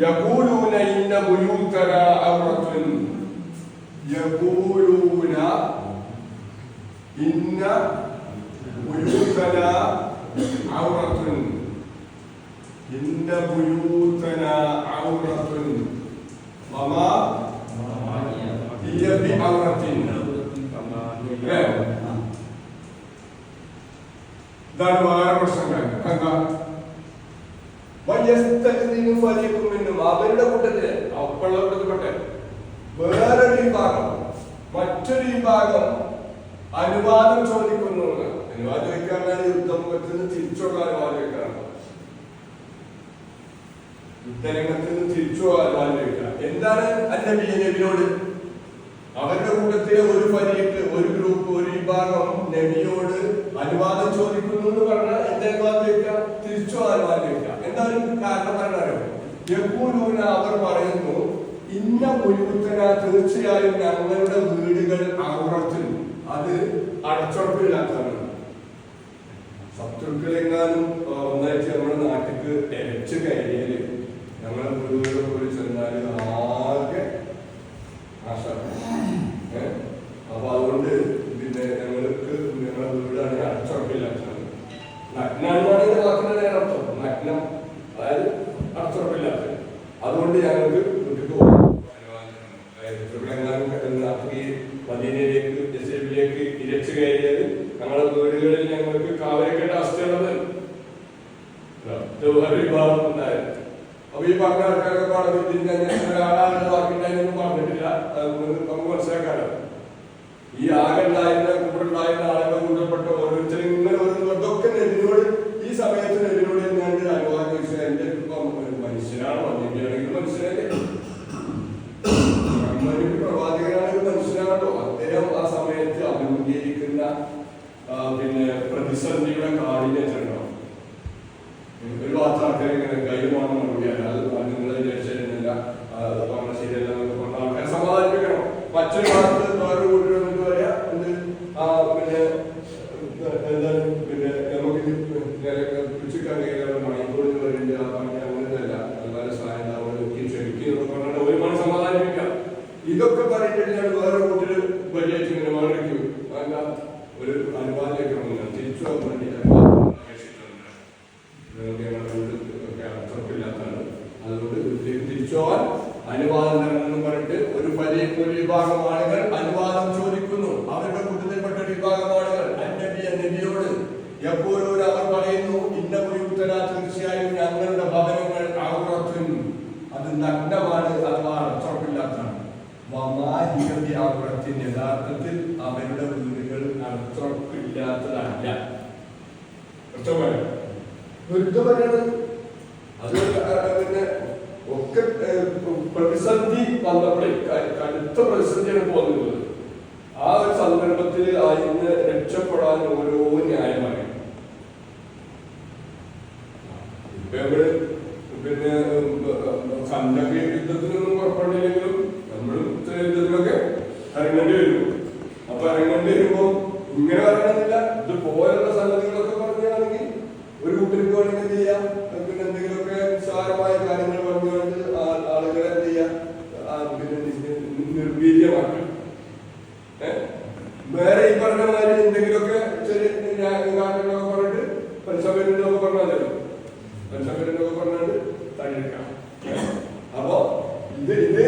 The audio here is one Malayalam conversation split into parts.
يقولون إن بيوتنا عورة يقولون إن بيوتنا عورة إن بيوتنا عورة وما هي بعورة ഇതാണ് വേറെ പ്രശ്നങ്ങൾ. അവരുടെ കൂട്ടത്തില് അപ്പുള്ള കൂട്ടത്തിൽപ്പെട്ടെ വേറൊരു വിഭാഗം മറ്റൊരു വിഭാഗം അനുവാദം ചോദിക്കുന്നു. അനുവാദം ചോദിക്കാനാണ് യുദ്ധമുഖത്തിൽ നിന്ന് തിരിച്ചുള്ള അനുവാദം ചോദിക്കാറ്. യുദ്ധരംഗത്തിൽ നിന്ന് തിരിച്ചു അനുവാദം ചോദിക്കുക. എന്താണ് നബിയോട് അവരുടെ കൂട്ടത്തിലെ ഒരു ഫരീഖ്, ഒരു ഗ്രൂപ്പ്, ഒരു വിഭാഗം നബിയോട് അനുവാദം ചോദിക്കുന്നു എന്ന് പറഞ്ഞാൽ എന്താ അനുവാദം ചോദിക്കുക? തിരിച്ചു അനുവാദം ചോദിക്കുക. എന്തായാലും കാരണം പറഞ്ഞാലോ യഖൂലൂന അവർ പറയുന്നു ഇന്ന ബുയൂതന തീർച്ചയായും ഞങ്ങളുടെ വീടുകൾ ഔറത്തുൻ അത് അടച്ചുറപ്പില്ലാത്തതാണ്. ശത്രുക്കളെങ്ങാനും ഒന്നായിട്ട് നമ്മുടെ നാട്ടിക്ക് എരച്ച് കയറിയാല് ഞങ്ങളെ വീടുകളെ പോയി ചെന്നാല് ആകെ അപ്പൊ അതുകൊണ്ട് പിന്നെ ഞങ്ങൾക്ക് ഞങ്ങളുടെ വീടാണ് അടച്ചുറപ്പില്ലാത്തതാണ്. നഗ്നാണെന്നാണ് വാക്കിന്റെ അർത്ഥം. നഗ്നം അതായത് അടച്ചുറപ്പില്ലാത്തത്. അതുകൊണ്ട് ഞങ്ങൾക്ക് വീട്ടിൽ പോകാം. മദീനയിലേക്ക് ജസീബിലേക്ക് ഇരച്ചു കയറിയത് ഞങ്ങളുടെ വീടുകളിൽ ഞങ്ങൾക്ക് കാവലിക്കേണ്ട അവസ്ഥയുള്ളത് വിഭാഗം ഉണ്ടായിരുന്നു. അപ്പൊ ഈ പറഞ്ഞ ആൾക്കാരൊക്കെ പറഞ്ഞു ഒരാളാണ് വാക്കിണ്ടായിരുന്നു പറഞ്ഞിട്ടില്ല. നമുക്ക് മനസ്സിലാക്കാലോ ഈ ആകെ ഉണ്ടായിരുന്ന കൂടെ ഉണ്ടായിരുന്ന ആളുകൾ കൂടപ്പെട്ട ഓരോരുത്തരും ഇങ്ങനെ ഓരോന്നൊക്കെ നെല്ലിനോട് ഈ സമയത്ത് നെല്ലിനോട് ഞാൻ അനുവാദം ചോദിച്ചാൽ എന്റെ മനുഷ്യനാണോ അല്ലെങ്കിൽ മനുഷ്യനല്ലേ പ്രവാചകനാണെങ്കിൽ മനുഷ്യനാണല്ലോ. അദ്ദേഹം ആ സമയത്ത് അഭിമുഖീകരിക്കുന്ന പിന്നെ പ്രതിസന്ധിയുടെ കാഠിന്യത്തിലുണ്ടോ? ഒരു ഭാഗത്ത് ആൾക്കാർ ഇങ്ങനെ കൈമാറണം മറുപടിയല്ല അത് നിങ്ങൾ വിചാരിച്ചില്ല പറഞ്ഞ ശരിയല്ല എന്നൊക്കെ പറഞ്ഞ ആൾക്കാരെ സമാധാനിപ്പിക്കണം. മറ്റൊരു ഭാഗത്ത് വേറെ കൂട്ടി വന്നിട്ട് പറയാ പിന്നെ എന്താണ് പിന്നെ നമുക്ക് പിടിച്ചിക്കാൻ മണിക്കൂറിന് വരേണ്ട അങ്ങനെയല്ല അതുപോലെ സഹായം ക്ഷമിക്കുന്നൊക്കെ പറഞ്ഞാൽ ഒരു മണി സമാധാനിപ്പിക്കാം. ഇതൊക്കെ പറഞ്ഞിട്ട് ഞാൻ വേറെ കൂട്ടിൽ വലിയ ഇങ്ങനെ മാറിക്കും ഒരു അനുവാദം വെക്കണമെന്ന് തിരിച്ചു പോകാൻ വേണ്ടി ഉറപ്പില്ലാത്തതാണ്. അതുകൊണ്ട് തിരിച്ചു പോകാൻ അനുവാദം തരണമെന്ന് പറഞ്ഞിട്ട് ഒരു വിഭാഗം ആളുകൾ അനുവാദം ചോദിക്കുന്നു. അവരുടെ കൂട്ടത്തിൽപ്പെട്ട വിഭാഗം ആളുകൾ നബിയോട് എപ്പോഴും അവർ പറയുന്നു ഇന്ന ബുയൂതന തീർച്ചയായും ഞങ്ങളുടെ ഭവനങ്ങൾ ഔറത്തുൻ അത് നഗ്നമാണ് അഥവാ അടച്ചുറപ്പില്ലാത്തതാണ്. ഔറത്തിൻ യഥാർത്ഥത്തിൽ അവരുടെ വീടുകൾ അടച്ചുറപ്പില്ലാത്തതല്ല. അത് പിന്നെ ഒക്കെ പ്രതിസന്ധി വന്നപ്പോഴേ കടുത്ത പ്രതിസന്ധിയാണ് പോകുന്നത്. ആ ഒരു സന്ദർഭത്തിൽ അതിന് രക്ഷപ്പെടാൻ ഓരോ ന്യായമായി പിന്നെ സന്നദ്ധ യുദ്ധത്തിനൊന്നും പുറപ്പെടില്ലെങ്കിലും നമ്മൾ യുദ്ധത്തിലൊക്കെ ഇറങ്ങേണ്ടി വരും. അപ്പൊ ഇറങ്ങേണ്ടി വരുമ്പോ ഇങ്ങനെ പറയണമെന്നില്ല. ഇത് പോലുള്ള സംഗതികളൊക്കെ പറഞ്ഞാണെങ്കിൽ ഒരു കൂട്ടർക്ക് വേണമെങ്കിൽ എന്ത് ചെയ്യാം, പിന്നെ എന്തെങ്കിലുമൊക്കെ നിസ്സാരമായ കാര്യങ്ങൾ പറഞ്ഞുകൊണ്ട് ആളുകളെ എന്ത് ചെയ്യാം പിന്നെ നിർവീര്യമാക്കാം. വേറെ ഈ പറഞ്ഞ മാതിരി എന്തെങ്കിലുമൊക്കെ ചെറിയ കാര്യങ്ങളൊക്കെ പറഞ്ഞിട്ട് പരിസരത്തിനൊക്കെ പറഞ്ഞാൽ പരിസരത്തിനൊക്കെ പറഞ്ഞാൽ തള്ളിക്കാം. അപ്പൊ ഇത്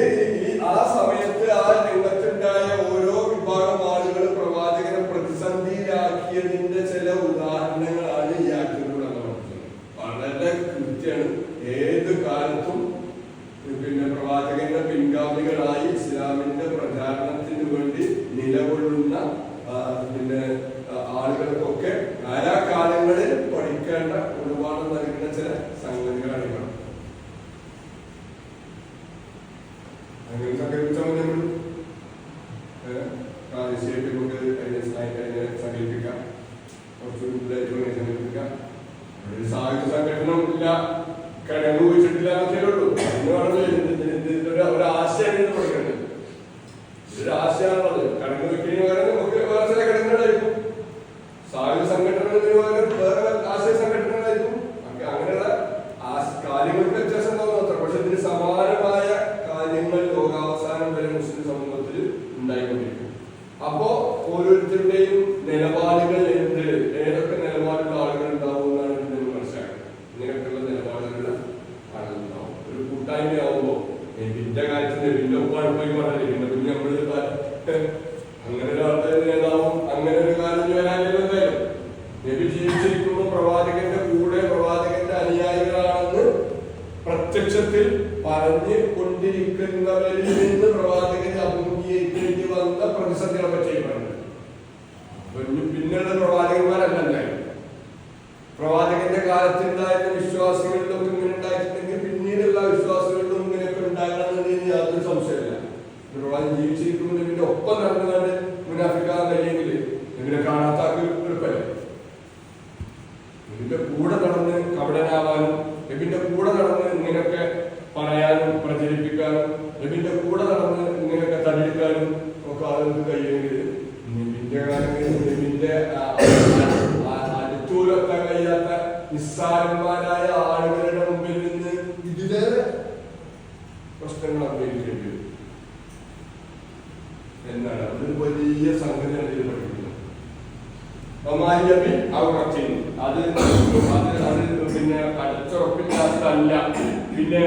ആ സമയത്ത് ആ രംഗത്തുണ്ടായ ഓരോ വിഭാഗം ആളുകൾ പ്രവാചകനെ പ്രതിസന്ധിയിലാക്കിയതിന്റെ ചില ഉദാഹരണങ്ങളാണ് ഈ ആക്ടിലൂടെ നടത്തുന്നത്. വളരെ കൃത്യമാണ്. ഏത് കാലത്തും പിന്നെ പ്രവാചകന്റെ പിൻഗാമികളായി ഇസ്ലാമിന്റെ പ്രചാരണത്തിന് വേണ്ടി നിലകൊള്ളുന്ന പിന്നെ ആളുകൾക്കൊക്കെ കാലാകാലങ്ങളിൽ പഠിക്കേണ്ട ഒരുപാട് നൽകുന്ന ചില സംഗതികളാണ് ഇവ. അങ്ങനെ സംഘടിപ്പിച്ചാൽ നബിന്റെ കാലത്ത് നബിന്റെ ഒപ്പാണ് പോയി പറഞ്ഞിരിക്കുന്നത്. പിന്നെ നമ്മള് അങ്ങനെ ഒരാളുടെ നേതാവും അങ്ങനെ ഒരു കാലം വരാനില്ല. എന്തായാലും നബി ജീവിച്ചിരിക്കുമ്പോൾ പ്രവാചകന്റെ കൂടെ പ്രവാചകന്റെ അനുയായികളാണെന്ന് പ്രത്യക്ഷത്തിൽ പറഞ്ഞ് കൊണ്ടിരിക്കുന്നവരിൽ നിന്ന് പ്രവാചകനെ അഭിമുഖീകരിക്കേണ്ടി വന്ന പ്രതിസന്ധികളെ പറ്റി പറഞ്ഞു. പിന്നെയുള്ള പ്രവാചകന്മാരല്ല എന്തായാലും. പ്രവാചകന്റെ കാലത്തുണ്ടായിരുന്ന വിശ്വാസികളിലൊക്കെ ഇങ്ങനെ ഉണ്ടായിട്ടുണ്ടെങ്കിൽ പിന്നീടുള്ള വിശ്വാസികളിലും ഇങ്ങനെയൊക്കെ ഉണ്ടാകണമെന്നതിന് യാതൊരു സംശയമില്ല. പ്രവാചകൻ ജീവിച്ചിരിക്കുമ്പോൾ ഇതിന്റെ ഒപ്പം നടന്നുകൊണ്ട് മുനാഫിക്കാൻ കഴിയെങ്കിൽ ഇതിനെ കാണാത്താക്ക് എളുപ്പമല്ല. ഇതിന്റെ കൂടെ നടന്ന് കപടനാവാനും നബിന്റെ കൂടെ നടന്ന് ഇങ്ങനെയൊക്കെ പറയാനും പ്രചരിപ്പിക്കാനും നബിന്റെ കൂടെ നടന്ന് ഇങ്ങനെയൊക്കെ തടിയെടുക്കാനും ഒക്കെ ആളുകൾക്ക് കഴിയുമെങ്കിൽ നബിന്റെ കാലങ്ങളിൽ നബിന്റെ അടുത്തൂരെത്താൻ കഴിയാത്ത നിസ്സാരന്മാരായ ആളുകളുടെ മുമ്പിൽ നിന്ന് ഇതിലേറെ പ്രശ്നങ്ങൾ അഭിനയിക്കേണ്ടി വരും എന്നാണ്. അതൊരു വലിയ സംഗതിയാണ് ഇതിൽ പഠിക്കുന്നത്. അത് പിന്നെ അടച്ചുറപ്പില്ലാത്തല്ല. പിന്നെ